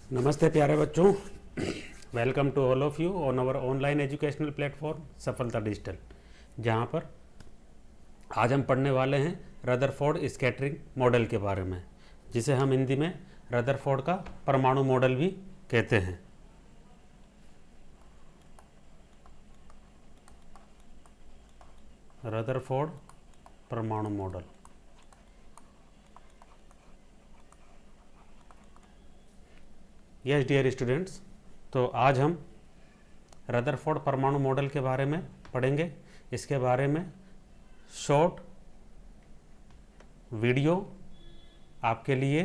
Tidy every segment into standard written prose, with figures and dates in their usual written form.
नमस्ते प्यारे बच्चों, welcome to all of you on our online educational platform Safalta digital, जहाँ पर आज हम पढ़ने वाले हैं रदरफोर्ड स्कैटरिंग मॉडल के बारे में, जिसे हम हिंदी में रदरफोर्ड का परमाणु मॉडल भी कहते हैं। रदरफोर्ड परमाणु मॉडल। यस डियर स्टूडेंट्स, तो आज हम रदरफोर्ड परमाणु मॉडल के बारे में पढ़ेंगे। इसके बारे में शॉर्ट वीडियो आपके लिए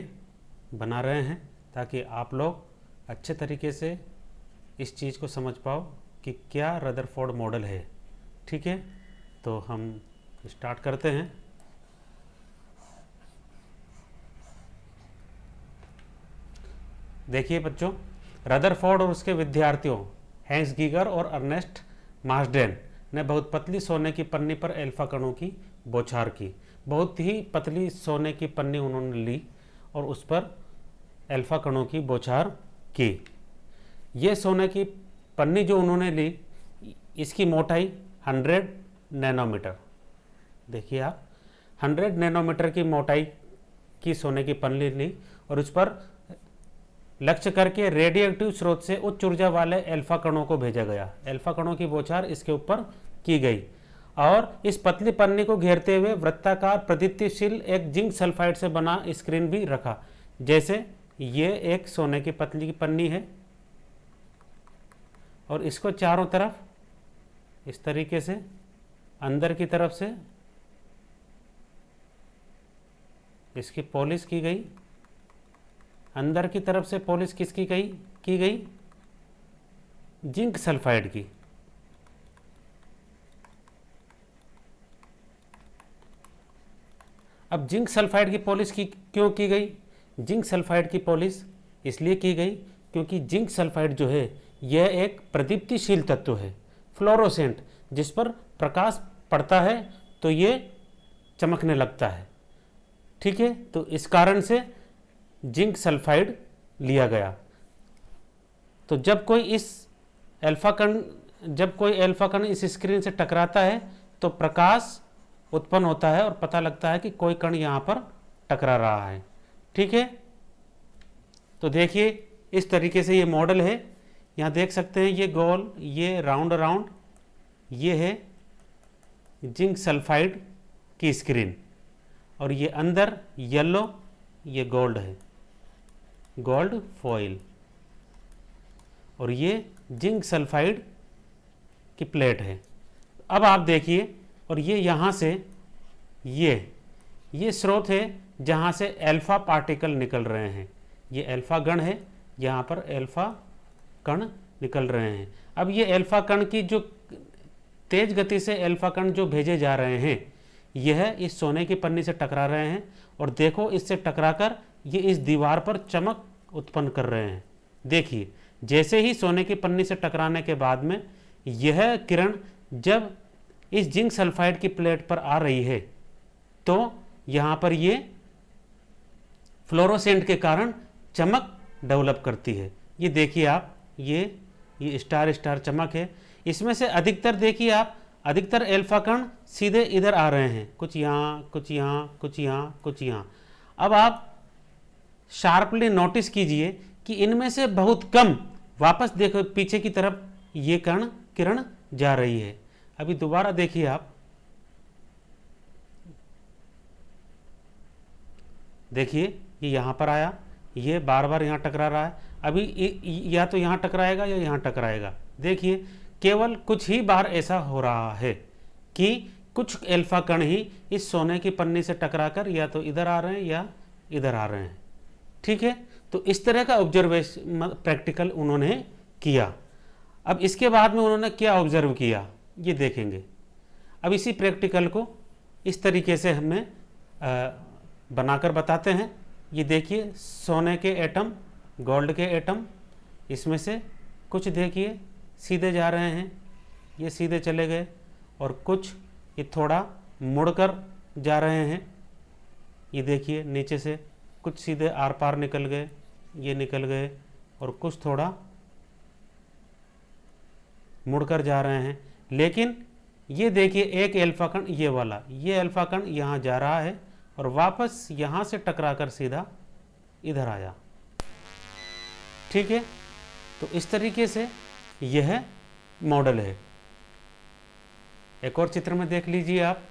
बना रहे हैं ताकि आप लोग अच्छे तरीके से इस चीज़ को समझ पाओ कि क्या रदरफोर्ड मॉडल है। ठीक है, तो हम स्टार्ट करते हैं। देखिए बच्चों, रदरफोर्ड और उसके विद्यार्थियों हैंस गीगर और अर्नेस्ट मार्सडेन ने बहुत पतली सोने की पन्नी पर अल्फा कणों की बौछार की। बहुत ही पतली सोने की पन्नी उन्होंने ली और उस पर अल्फा कणों की बौछार की। ये सोने की पन्नी जो उन्होंने ली, इसकी मोटाई 100 नैनोमीटर। देखिए आप, 100 नैनोमीटर की मोटाई की सोने की पन्नी ली और उस पर लक्ष्य करके रेडियोएक्टिव स्रोत से उच्च ऊर्जा वाले अल्फा कणों को भेजा गया। अल्फा कणों की बौछार इसके ऊपर की गई और इस पतली पन्नी को घेरते हुए वृत्ताकार प्रदीप्तिशील एक जिंक सल्फाइड से बना स्क्रीन भी रखा। जैसे ये एक सोने की पतली की पन्नी है और इसको चारों तरफ इस तरीके से अंदर की तरफ से इसकी पॉलिश की गई। अंदर की तरफ से पॉलिश किसकी की गई? जिंक सल्फाइड की। अब जिंक सल्फाइड की पॉलिश क्यों की गई? जिंक सल्फाइड की पॉलिश इसलिए की गई क्योंकि जिंक सल्फाइड जो है यह एक प्रदीप्तिशील तत्व है, फ्लोरोसेंट, जिस पर प्रकाश पड़ता है तो ये चमकने लगता है। ठीक है, तो इस कारण से जिंक सल्फाइड लिया गया। तो जब कोई अल्फा कण इस स्क्रीन से टकराता है तो प्रकाश उत्पन्न होता है और पता लगता है कि कोई कण यहाँ पर टकरा रहा है। ठीक है, तो देखिए इस तरीके से ये मॉडल है। यहाँ देख सकते हैं ये गोल, ये राउंड, ये है जिंक सल्फाइड की स्क्रीन और ये अंदर येलो, ये गोल्ड है, गोल्ड फॉइल, और ये जिंक सल्फाइड की प्लेट है। अब आप देखिए, और ये यहाँ से ये स्रोत है जहाँ से अल्फा पार्टिकल निकल रहे हैं। ये अल्फा गण है, यहाँ पर अल्फा कण निकल रहे हैं। अब ये अल्फा कण की जो तेज गति से अल्फा कण जो भेजे जा रहे हैं, यह इस सोने की पन्नी से टकरा रहे हैं और देखो इससे टकराकर ये इस दीवार पर चमक उत्पन्न कर रहे हैं। देखिए, जैसे ही सोने की पन्नी से टकराने के बाद में यह किरण जब इस जिंक सल्फाइड की प्लेट पर आ रही है तो यहाँ पर ये फ्लोरोसेंट के कारण चमक डेवलप करती है। ये देखिए आप, ये स्टार स्टार चमक है। इसमें से अधिकतर देखिए आप, अधिकतर अल्फा कण सीधे इधर आ रहे हैं, कुछ यहाँ, कुछ यहाँ, कुछ यहाँ, कुछ यहाँ। अब आप शार्पली नोटिस कीजिए कि इनमें से बहुत कम वापस देखो पीछे की तरफ ये किरण जा रही है। अभी दोबारा देखिए आप, देखिए ये यहाँ पर आया, ये बार बार यहाँ टकरा रहा है। अभी या तो यहाँ टकराएगा या यहाँ टकराएगा। देखिए केवल कुछ ही बार ऐसा हो रहा है कि कुछ अल्फा कण ही इस सोने की पन्नी से टकराकर या तो इधर आ रहे हैं या इधर आ रहे हैं। ठीक है, तो इस तरह का ऑब्जर्वेशन प्रैक्टिकल उन्होंने किया। अब इसके बाद में उन्होंने क्या ऑब्जर्व किया ये देखेंगे। अब इसी प्रैक्टिकल को इस तरीके से हमें बनाकर बताते हैं। ये देखिए सोने के एटम, गोल्ड के एटम, इसमें से कुछ देखिए सीधे जा रहे हैं, ये सीधे चले गए, और कुछ ये थोड़ा मुड़कर जा रहे हैं। ये देखिए नीचे से कुछ सीधे आर पार निकल गए, ये निकल गए, और कुछ थोड़ा मुड़कर जा रहे हैं। लेकिन ये देखिए एक अल्फा कण, ये वाला, ये अल्फा कण यहाँ जा रहा है और वापस यहाँ से टकराकर सीधा इधर आया। ठीक है, तो इस तरीके से यह मॉडल है। एक और चित्र में देख लीजिए आप,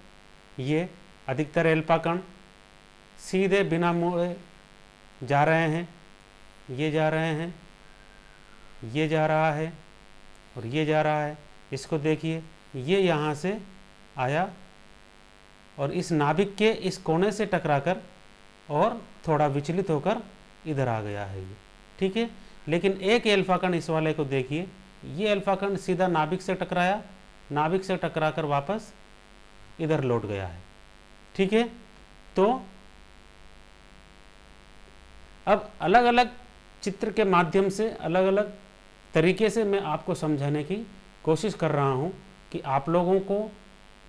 ये अधिकतर अल्फा कण सीधे बिना मुड़े जा रहे हैं, ये जा रहे हैं, ये जा रहा है और ये जा रहा है। इसको देखिए, ये यहाँ से आया और इस नाभिक के इस कोने से टकराकर और थोड़ा विचलित होकर इधर आ गया है ये। ठीक है, लेकिन एक अल्फा कण इस वाले को देखिए, ये अल्फा कण सीधा नाभिक से टकराया, नाभिक से टकराकर वापस इधर लौट गया है। ठीक है, तो अब अलग अलग चित्र के माध्यम से अलग अलग तरीके से मैं आपको समझाने की कोशिश कर रहा हूं कि आप लोगों को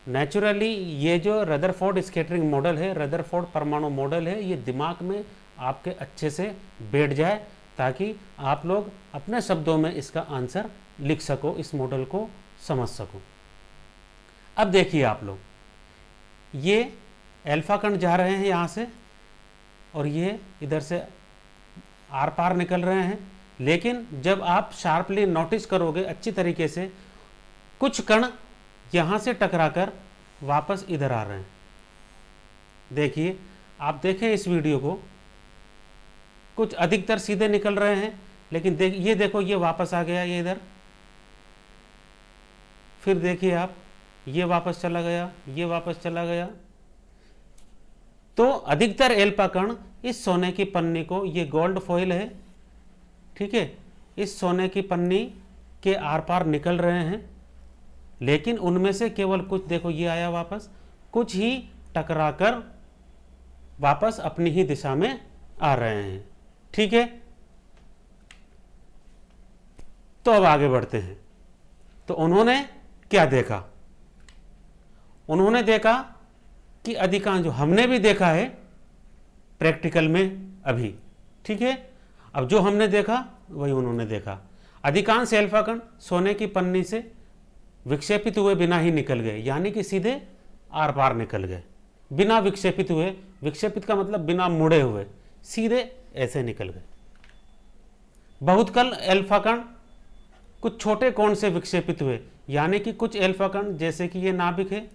नेचुरली ये जो रदरफोर्ड स्कैटरिंग मॉडल है, रदरफोर्ड परमाणु मॉडल है, ये दिमाग में आपके अच्छे से बैठ जाए, ताकि आप लोग अपने शब्दों में इसका आंसर लिख सको, इस मॉडल को समझ सको। अब देखिए आप लोग, ये अल्फा कण जा रहे हैं यहाँ से और ये इधर से आर पार निकल रहे हैं। लेकिन जब आप शार्पली नोटिस करोगे अच्छी तरीके से, कुछ कण यहाँ से टकराकर वापस इधर आ रहे हैं। देखिए, आप देखें इस वीडियो को, कुछ अधिकतर सीधे निकल रहे हैं, लेकिन ये देखो, ये वापस आ गया, ये इधर। फिर देखिए आप, ये वापस चला गया, ये वापस चला गया। तो अधिकतर अल्फा कण इस सोने की पन्नी को, ये गोल्ड फॉइल है, ठीक है, इस सोने की पन्नी के आर पार निकल रहे हैं। लेकिन उनमें से केवल कुछ, देखो ये आया वापस, कुछ ही टकराकर वापस अपनी ही दिशा में आ रहे हैं। ठीक है, तो अब आगे बढ़ते हैं। तो उन्होंने क्या देखा? उन्होंने देखा कि अधिकांश, जो हमने भी देखा है प्रैक्टिकल में अभी, ठीक है, अब जो हमने देखा वही उन्होंने देखा। अधिकांश अल्फा कण सोने की पन्नी से विक्षेपित हुए बिना ही निकल गए, यानी कि सीधे आर पार निकल गए, बिना विक्षेपित हुए। विक्षेपित का मतलब बिना मुड़े हुए, सीधे ऐसे निकल गए। बहुत कल अल्फा कण कुछ छोटे कोण से विक्षेपित हुए, यानी कि कुछ अल्फा कण, जैसे कि ये नाभिक है,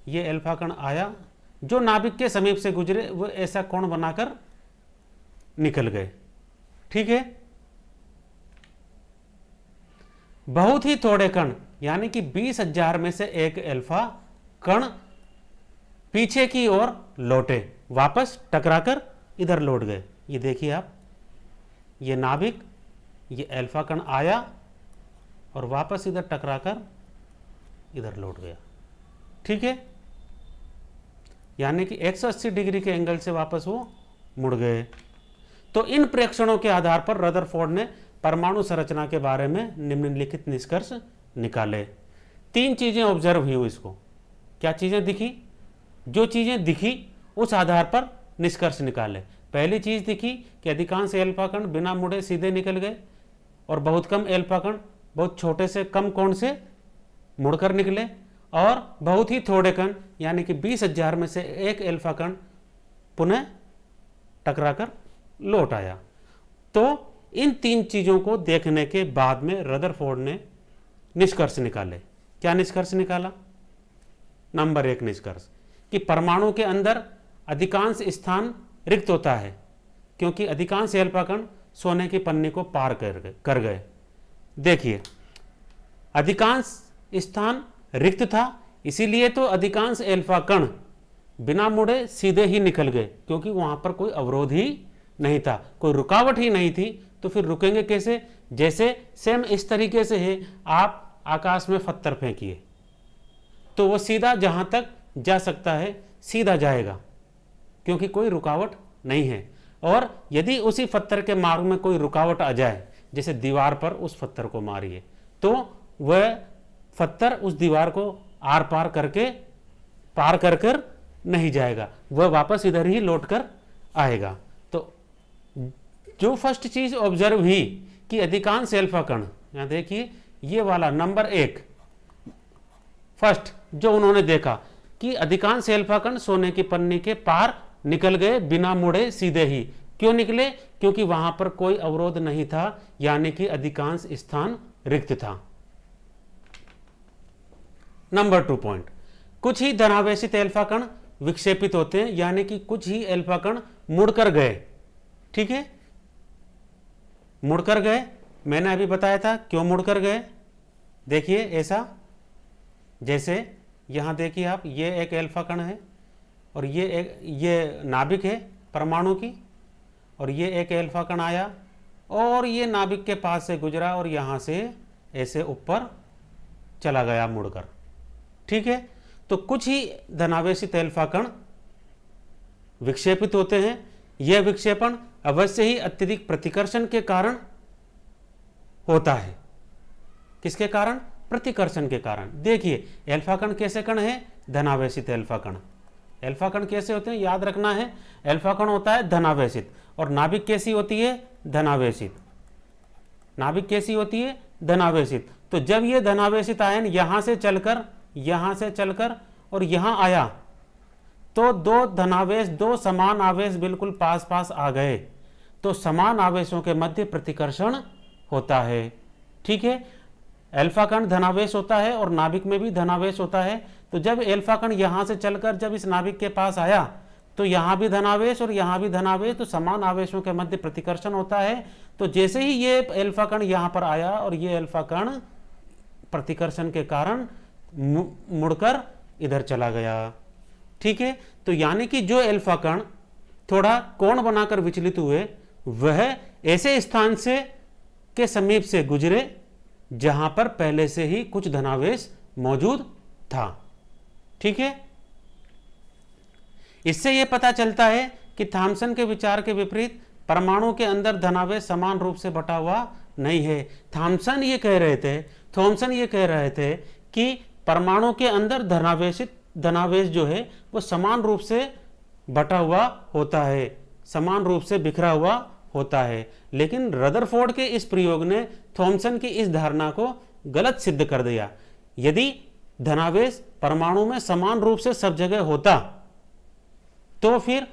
ये अल्फा कण आया, जो नाभिक के समीप से गुजरे वो ऐसा कोण बनाकर निकल गए। ठीक है, बहुत ही थोड़े कण, यानी कि 20,000 में से एक अल्फा कण पीछे की ओर लौटे, वापस टकराकर इधर लौट गए। ये देखिए आप, ये नाभिक, ये अल्फा कण आया और वापस इधर टकराकर इधर लौट गया। ठीक है, यानी कि 180 डिग्री के एंगल से वापस वो मुड़ गए। तो इन प्रेक्षणों के आधार पर रदरफोर्ड ने परमाणु संरचना के बारे में निम्नलिखित निष्कर्ष निकाले। 3 चीजें ऑब्जर्व हुई इसको। क्या चीजें दिखी? जो चीजें दिखी उस आधार पर निष्कर्ष निकाले। पहली चीज दिखी कि अधिकांश अल्फा कण बिना मुड़े सीधे निकल गए और बहुत कम अल्फा कण बहुत छोटे से कम कोण से मुड़कर निकले, और बहुत ही थोड़े कण, यानी कि 20,000 में से एक अल्फा कण पुनः टकराकर लौट आया। तो इन 3 चीजों को देखने के बाद में रदरफोर्ड ने निष्कर्ष निकाले। क्या निष्कर्ष निकाला? नंबर 1 निष्कर्ष कि परमाणु के अंदर अधिकांश स्थान रिक्त होता है, क्योंकि अधिकांश अल्फा कण सोने की पन्नी को पार कर गए। देखिए, अधिकांश स्थान रिक्त था, इसीलिए तो अधिकांश अल्फा कण बिना मुड़े सीधे ही निकल गए, क्योंकि वहां पर कोई अवरोध ही नहीं था, कोई रुकावट ही नहीं थी। तो फिर रुकेंगे कैसे? जैसे सेम इस तरीके से है, आप आकाश में पत्थर फेंकिए तो वो सीधा जहां तक जा सकता है सीधा जाएगा, क्योंकि कोई रुकावट नहीं है। और यदि उसी पत्थर के मार्ग में कोई रुकावट आ जाए, जैसे दीवार पर उस पत्थर को मारिए, तो वह पत्थर उस दीवार को आर पार करके पार कर नहीं जाएगा, वह वापस इधर ही लौट कर आएगा। तो जो फर्स्ट चीज ऑब्जर्व हुई कि अधिकांश एल्फा कण, यहां देखिए ये वाला नंबर 1 फर्स्ट जो उन्होंने देखा कि अधिकांश एल्फा कण सोने की पन्नी के पार निकल गए बिना मुड़े सीधे ही। क्यों निकले? क्योंकि वहां पर कोई अवरोध नहीं था, यानी कि अधिकांश स्थान रिक्त था। नंबर 2 पॉइंट, कुछ ही धनावेशित एल्फा कण विक्षेपित होते हैं, यानी कि कुछ ही एल्फा कण मुड़कर गए। ठीक है, मुड़कर गए, मैंने अभी बताया था क्यों मुड़कर गए। देखिए ऐसा, जैसे यहां देखिए आप, ये एक एल्फा कण है और ये नाभिक है परमाणु की, और ये एक एल्फा कण आया और ये नाभिक के पास से गुजरा और यहां से ऐसे ऊपर चला गया मुड़कर। ठीक है, तो कुछ ही धनावेशित एल्फा कण विक्षेपित होते हैं। यह विक्षेपण अवश्य ही अत्यधिक प्रतिकर्षण के कारण होता है। किसके कारण? प्रतिकर्षण के कारण। देखिए एल्फा कण कैसे कण है? धनावेशित एल्फा कण। एल्फा कण कैसे होते हैं? याद रखना है, एल्फा कण होता है धनावेशित, और नाभिक कैसी होती है? धनावेशित। नाभिक कैसी होती है? धनावेशित। तो जब ये धनावेशित आयन यहां से चलकर और यहां आया तो दो धनावेश, दो समान आवेश बिल्कुल पास पास आ गए, तो समान आवेशों के मध्य प्रतिकर्षण होता है। ठीक है, एल्फा कण धनावेश होता है और नाभिक में भी धनावेश होता है। तो जब एल्फा कण यहां से चलकर जब इस नाभिक के पास आया तो यहां भी धनावेश और यहां भी धनावेश, तो समान आवेशों के मध्य प्रतिकर्षण होता है। तो जैसे ही ये एल्फा कण यहां पर आया और ये एल्फा कण प्रतिकर्षण के कारण मुड़कर इधर चला गया। ठीक है, तो यानी कि जो एल्फा कण थोड़ा कोण बनाकर विचलित हुए, वह ऐसे स्थान से के समीप से गुजरे जहां पर पहले से ही कुछ धनावेश मौजूद था। ठीक है, इससे यह पता चलता है कि थॉमसन के विचार के विपरीत परमाणु के अंदर धनावेश समान रूप से बटा हुआ नहीं है। थॉमसन ये कह रहे थे कि परमाणु के अंदर धनावेश जो है वो समान रूप से बटा हुआ होता है, समान रूप से बिखरा हुआ होता है। लेकिन रदरफोर्ड के इस प्रयोग ने थॉमसन की इस धारणा को गलत सिद्ध कर दिया। यदि धनावेश परमाणु में समान रूप से सब जगह होता तो फिर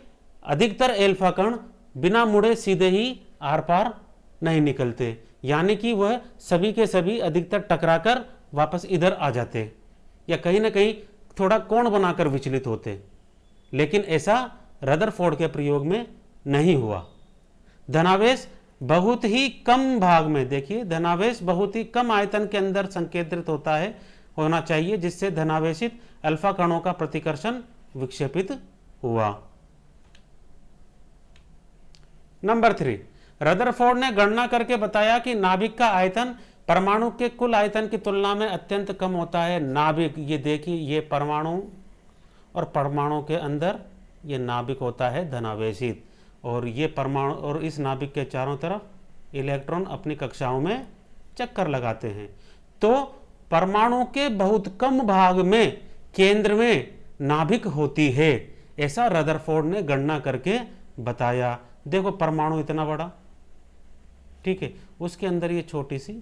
अधिकतर एल्फा कण बिना मुड़े सीधे ही आर पार नहीं निकलते, यानी कि वह सभी के सभी अधिकतर टकराकर वापस इधर आ जाते या कहीं ना कहीं थोड़ा कोण बनाकर विचलित होते। लेकिन ऐसा रदरफोर्ड के प्रयोग में नहीं हुआ। धनावेश बहुत ही कम भाग में, देखिए धनावेश बहुत ही कम आयतन के अंदर संकेंद्रित होना चाहिए, जिससे धनावेशित अल्फा कणों का प्रतिकर्षण विक्षेपित हुआ। नंबर 3, रदरफोर्ड ने गणना करके बताया कि नाभिक का आयतन परमाणु के कुल आयतन की तुलना में अत्यंत कम होता है। नाभिक, ये देखिए, ये परमाणु और परमाणु के अंदर ये नाभिक होता है धनावेशित, और ये परमाणु और इस नाभिक के चारों तरफ इलेक्ट्रॉन अपनी कक्षाओं में चक्कर लगाते हैं। तो परमाणु के बहुत कम भाग में केंद्र में नाभिक होती है, ऐसा रदरफोर्ड ने गणना करके बताया। देखो परमाणु इतना बड़ा, ठीक है, उसके अंदर ये छोटी सी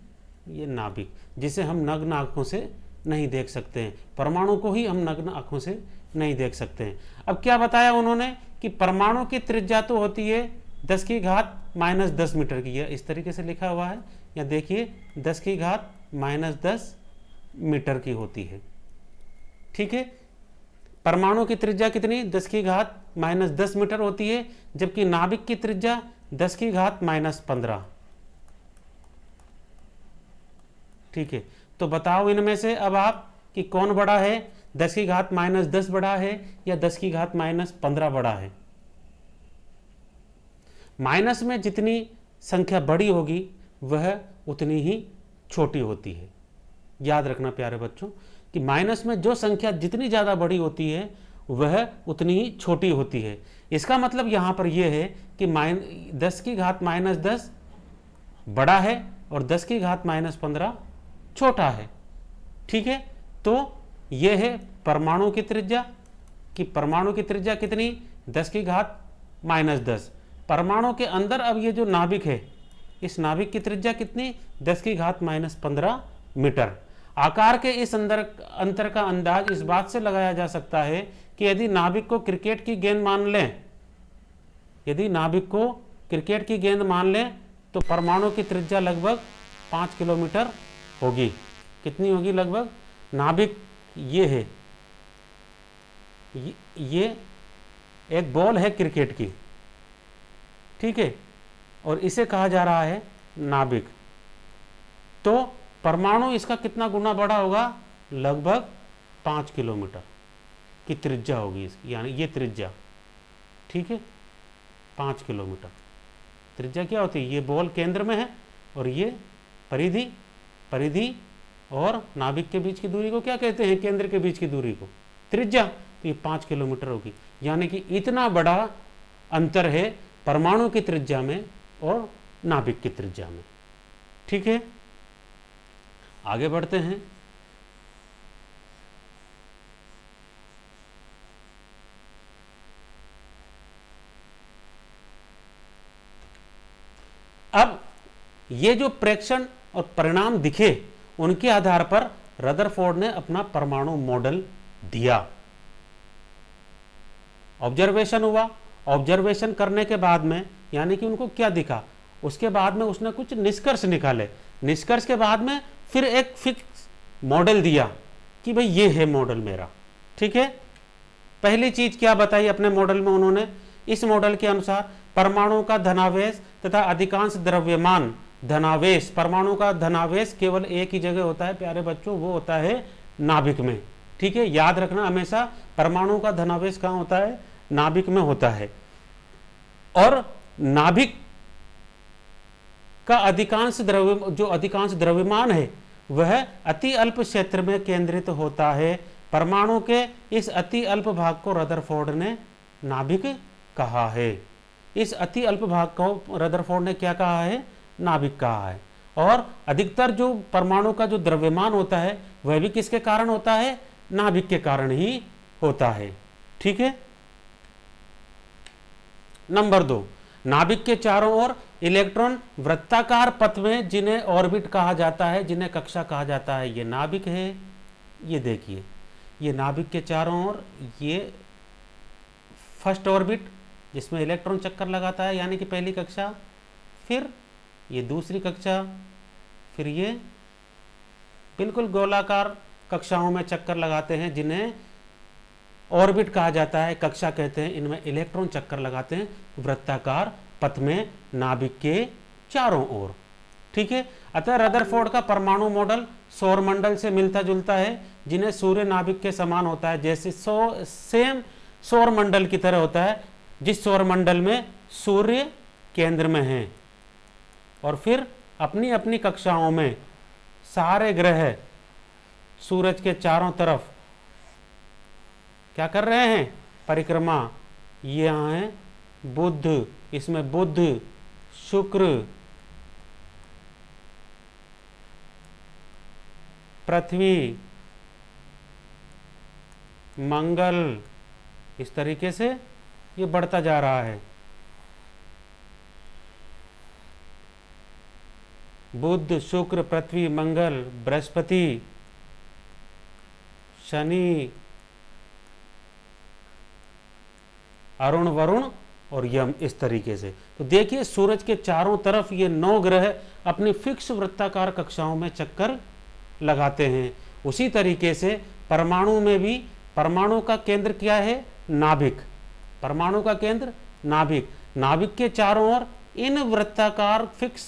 ये नाभिक, जिसे हम नग्न आंखों से नहीं देख सकते हैं। परमाणु को ही हम नग्न आंखों से नहीं देख सकते हैं। अब क्या बताया उन्होंने कि परमाणु की त्रिज्या तो होती है 10⁻⁻10 मीटर की, है इस तरीके से लिखा हुआ है, या देखिए 10⁻⁻10 मीटर की होती है। ठीक है, परमाणु की त्रिज्या कितनी? 10⁻⁻10 मीटर होती है, जबकि नाभिक की त्रिज्या 10⁻⁻15। ठीक है, तो बताओ इनमें से अब आप कि कौन बड़ा है, 10⁻10 बड़ा है या 10⁻15 बड़ा है। माइनस में जितनी संख्या बड़ी होगी वह उतनी ही छोटी होती है। याद रखना प्यारे बच्चों कि माइनस में जो संख्या जितनी ज़्यादा बड़ी होती है वह उतनी ही छोटी होती है। इसका मतलब यहाँ पर यह है कि 10⁻10 बड़ा है और 10⁻15 छोटा है। ठीक है, तो यह है परमाणु की त्रिज्या, कि परमाणु की त्रिज्या कितनी? 10⁻10। परमाणु के अंदर अब ये जो नाभिक है इस नाभिक की त्रिज्या कितनी, 10⁻⁻15 मीटर। आकार के इस अंतर का अंदाज इस बात से लगाया जा सकता है कि यदि नाभिक को क्रिकेट की गेंद मान लें, यदि नाभिक को क्रिकेट की गेंद मान लें तो परमाणु की त्रिज्या लगभग 5 किलोमीटर होगी। कितनी होगी लगभग? नाभिक ये है, ये एक बॉल है क्रिकेट की, ठीक है, और इसे कहा जा रहा है नाभिक। तो परमाणु इसका कितना गुना बड़ा होगा? लगभग 5 किलोमीटर की त्रिज्या होगी इसकी, यानी ये त्रिज्या, ठीक है, 5 किलोमीटर त्रिज्या क्या होती है? ये बॉल केंद्र में है और ये परिधि, परिधि और नाभिक के बीच की दूरी को क्या कहते हैं? केंद्र के बीच की दूरी को त्रिज्या। तो ये 5 किलोमीटर होगी, यानी कि इतना बड़ा अंतर है परमाणु की त्रिज्या में और नाभिक की त्रिज्या में, ठीक है। आगे बढ़ते हैं। अब ये जो प्रेक्षण और परिणाम दिखे उनके आधार पर रदरफोर्ड ने अपना परमाणु मॉडल दिया। ऑब्जर्वेशन हुआ, ऑब्जर्वेशन करने के बाद में यानी कि उनको क्या दिखा, उसके बाद में उसने कुछ निष्कर्ष निकाले। निष्कर्ष के बाद में फिर एक फिक्स मॉडल दिया कि भाई ये है मॉडल मेरा, ठीक है। पहली चीज क्या बताई अपने मॉडल में उन्होंने? इस मॉडल के अनुसार परमाणु का धनावेश तथा अधिकांश द्रव्यमान धनावेश, परमाणु का धनावेश केवल एक ही जगह होता है प्यारे बच्चों, वो होता है नाभिक में, ठीक है। याद रखना हमेशा, परमाणु का धनावेश कहाँ होता है? नाभिक में होता है। और नाभिक का अधिकांश द्रव्यमान है वह अति अल्प क्षेत्र में केंद्रित होता है। परमाणु के इस अति अल्प भाग को रदरफोर्ड ने नाभिक कहा है। इस अति अल्प भाग को रदरफोर्ड ने क्या कहा है? नाभिक कहा है। और अधिकतर जो परमाणु का जो द्रव्यमान होता है वह भी किसके कारण होता है? नाभिक के कारण ही होता है, ठीक है। नंबर 2, नाभिक के चारों ओर इलेक्ट्रॉन वृत्ताकार पथ में, जिन्हें ऑर्बिट कहा जाता है, जिन्हें कक्षा कहा जाता है, ये नाभिक है। ये देखिए, ये नाभिक के चारों ओर ये फर्स्ट ऑर्बिट जिसमें इलेक्ट्रॉन चक्कर लगाता है यानी कि पहली कक्षा, फिर ये दूसरी कक्षा, फिर ये बिल्कुल गोलाकार कक्षाओं में चक्कर लगाते हैं जिन्हें ऑर्बिट कहा जाता है, कक्षा कहते हैं। इनमें इलेक्ट्रॉन चक्कर लगाते हैं वृत्ताकार पथ में नाभिक के चारों ओर, ठीक है। अतः रदरफोर्ड का परमाणु मॉडल सौरमंडल से मिलता जुलता है, जिन्हें सूर्य नाभिक के समान होता है, जैसे सेम सौरमंडल की तरह होता है, जिस सौरमंडल में सूर्य केंद्र में है और फिर अपनी अपनी कक्षाओं में सारे ग्रह सूरज के चारों तरफ क्या कर रहे हैं? परिक्रमा। ये यहाँ है बुध, इसमें बुध, शुक्र, पृथ्वी, मंगल, इस तरीके से ये बढ़ता जा रहा है। बुध, शुक्र, पृथ्वी, मंगल, बृहस्पति, शनि, अरुण, वरुण और यम, इस तरीके से। तो देखिए सूरज के चारों तरफ ये 9 ग्रह अपनी फिक्स वृत्ताकार कक्षाओं में चक्कर लगाते हैं। उसी तरीके से परमाणु में भी, परमाणु का केंद्र क्या है? नाभिक। परमाणु का केंद्र नाभिक। नाभिक के चारों ओर इन वृत्ताकार फिक्स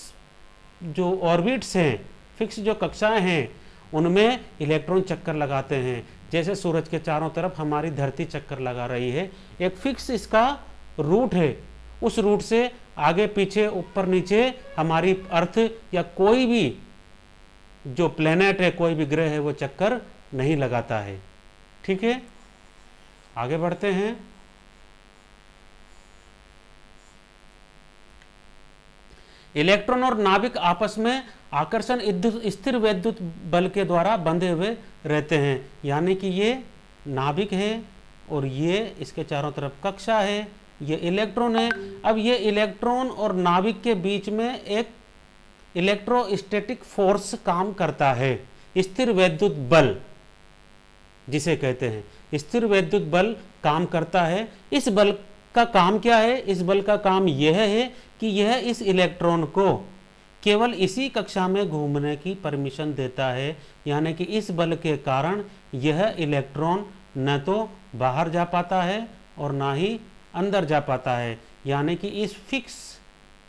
जो ऑर्बिट्स हैं, फिक्स जो कक्षाएं हैं, उनमें इलेक्ट्रॉन चक्कर लगाते हैं। जैसे सूरज के चारों तरफ हमारी धरती चक्कर लगा रही है, एक फिक्स इसका रूट है, उस रूट से आगे पीछे ऊपर नीचे हमारी अर्थ या कोई भी जो प्लेनेट है, कोई भी ग्रह है, वो चक्कर नहीं लगाता है, ठीक है। आगे बढ़ते हैं। इलेक्ट्रॉन और नाभिक आपस में आकर्षण स्थिर वैद्युत बल के द्वारा बंधे हुए रहते हैं, यानी कि ये नाभिक है और ये इसके चारों तरफ कक्षा है, ये इलेक्ट्रॉन है। अब ये इलेक्ट्रॉन और नाभिक के बीच में एक इलेक्ट्रोस्टैटिक फोर्स काम करता है। स्थिर वैद्युत बल जिसे कहते हैं, स्थिर वैद्युत बल काम करता है। इस बल का काम क्या है? इस बल का काम यह है कि यह इस इलेक्ट्रॉन को केवल इसी कक्षा में घूमने की परमिशन देता है, यानी कि इस बल के कारण यह इलेक्ट्रॉन न तो बाहर जा पाता है और ना ही अंदर जा पाता है, यानी कि इस फिक्स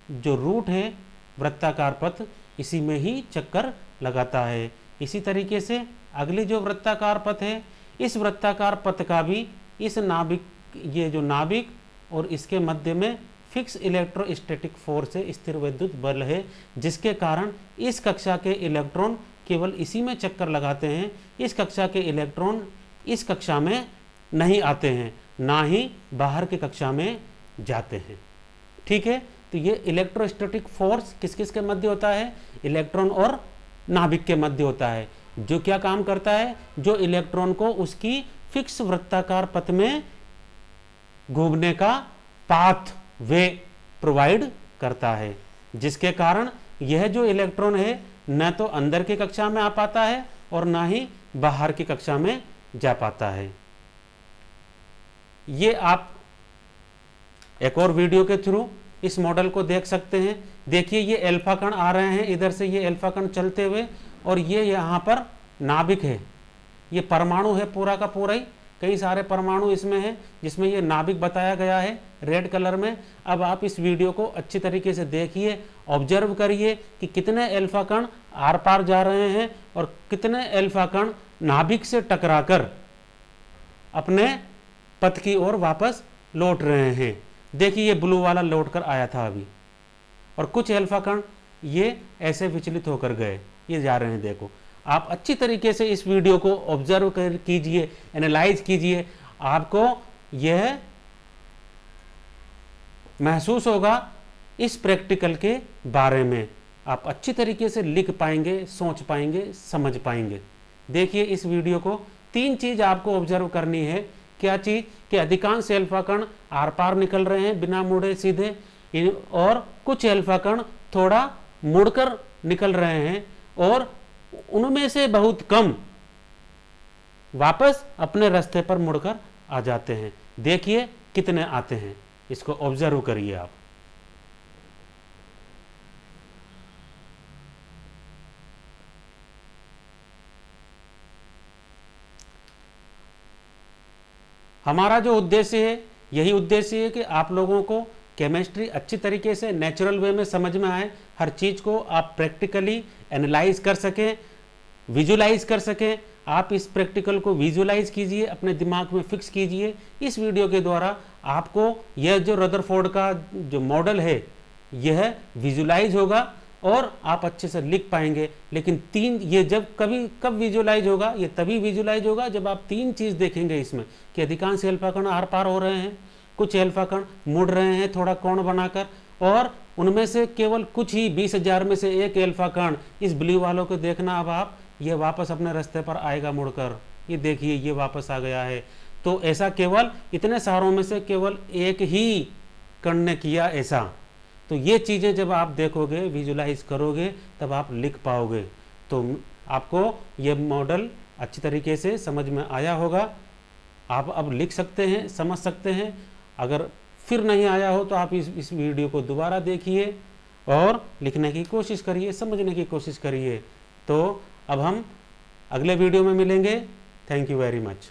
जो रूट है वृत्ताकार पथ, इसी में ही चक्कर लगाता है। इसी तरीके से अगली जो वृत्ताकार पथ है, इस वृत्ताकार पथ का भी इस नाभिक, ये जो नाभिक और इसके मध्य में फिक्स इलेक्ट्रोस्टैटिक फोर्स है, स्थिर वैद्युत बल है, जिसके कारण इस कक्षा के इलेक्ट्रॉन केवल इसी में चक्कर लगाते हैं। इस कक्षा के इलेक्ट्रॉन इस कक्षा में नहीं आते हैं, ना ही बाहर की कक्षा में जाते हैं। ठीक है, तो ये इलेक्ट्रोस्टैटिक फोर्स किस किस के मध्य होता है? इलेक्ट्रॉन और नाभिक के मध्य होता है। जो क्या काम करता है? जो इलेक्ट्रॉन को उसकी फिक्स वृत्ताकार पथ में घूमने का पाथ वे प्रोवाइड करता है, जिसके कारण यह जो इलेक्ट्रॉन है न तो अंदर की कक्षा में आ पाता है और ना ही बाहर की कक्षा में जा पाता है। ये आप एक और वीडियो के थ्रू इस मॉडल को देख सकते हैं। देखिए ये अल्फा कण आ रहे हैं, इधर से ये अल्फा कण चलते हुए, और ये यहाँ पर नाभिक है, ये परमाणु है पूरा का पूरा ही, कई सारे परमाणु इसमें हैं, जिसमें ये नाभिक बताया गया है रेड कलर में। अब आप इस वीडियो को अच्छी तरीके से देखिए, ऑब्जर्व करिए कि कितने अल्फा कण आर पार जा रहे हैं और कितने अल्फा कण नाभिक से टकराकर अपने पथ की ओर वापस लौट रहे हैं। देखिए ये ब्लू वाला लौट कर आया था अभी, और कुछ अल्फा कण ये ऐसे विचलित होकर गए, ये जा रहे हैं। देखो आप अच्छी तरीके से इस वीडियो को ऑब्जर्व कर कीजिए, एनालाइज कीजिए, आपको यह महसूस होगा इस प्रैक्टिकल के बारे में। आप अच्छी तरीके से लिख पाएंगे, सोच पाएंगे, समझ पाएंगे। देखिए इस वीडियो को 3 चीज आपको ऑब्जर्व करनी है। क्या चीज? कि अधिकांश अल्फा कण आर पार निकल रहे हैं बिना मुड़े सीधे, और कुछ अल्फा कण थोड़ा मुड़कर निकल रहे हैं, और उनमें से बहुत कम वापस अपने रास्ते पर मुड़कर आ जाते हैं। देखिए कितने आते हैं, इसको ऑब्जर्व करिए आप। हमारा जो उद्देश्य है, यही उद्देश्य है कि आप लोगों को केमिस्ट्री अच्छी तरीके से नेचुरल वे में समझ में आए, हर चीज़ को आप प्रैक्टिकली एनालाइज कर सकें, विजुलाइज कर सकें। आप इस प्रैक्टिकल को विजुलाइज कीजिए, अपने दिमाग में फिक्स कीजिए। इस वीडियो के द्वारा आपको यह जो रदरफोर्ड का जो मॉडल है यह विजुलाइज होगा और आप अच्छे से लिख पाएंगे। लेकिन ये जब कब विजुलाइज होगा? ये तभी विजुलाइज होगा जब आप 3 चीज़ देखेंगे इसमें, कि अधिकांश अल्फा कण आर पार हो रहे हैं, कुछ अल्फा कण मुड़ रहे हैं थोड़ा कोण बनाकर, और उनमें से केवल कुछ ही 20,000 में से एक अल्फा कण, इस ब्लू वालों को देखना अब आप, ये वापस अपने रास्ते पर आएगा मुड़कर। ये देखिए ये वापस आ गया है। तो ऐसा केवल इतने सारों में से केवल एक ही कण ने किया ऐसा। तो ये चीज़ें जब आप देखोगे, विजुलाइज करोगे, तब आप लिख पाओगे। तो आपको ये मॉडल अच्छी तरीके से समझ में आया होगा। आप अब लिख सकते हैं, समझ सकते हैं। अगर फिर नहीं आया हो तो आप इस वीडियो को दोबारा देखिए और लिखने की कोशिश करिए, समझने की कोशिश करिए। तो अब हम अगले वीडियो में मिलेंगे। Thank you very much.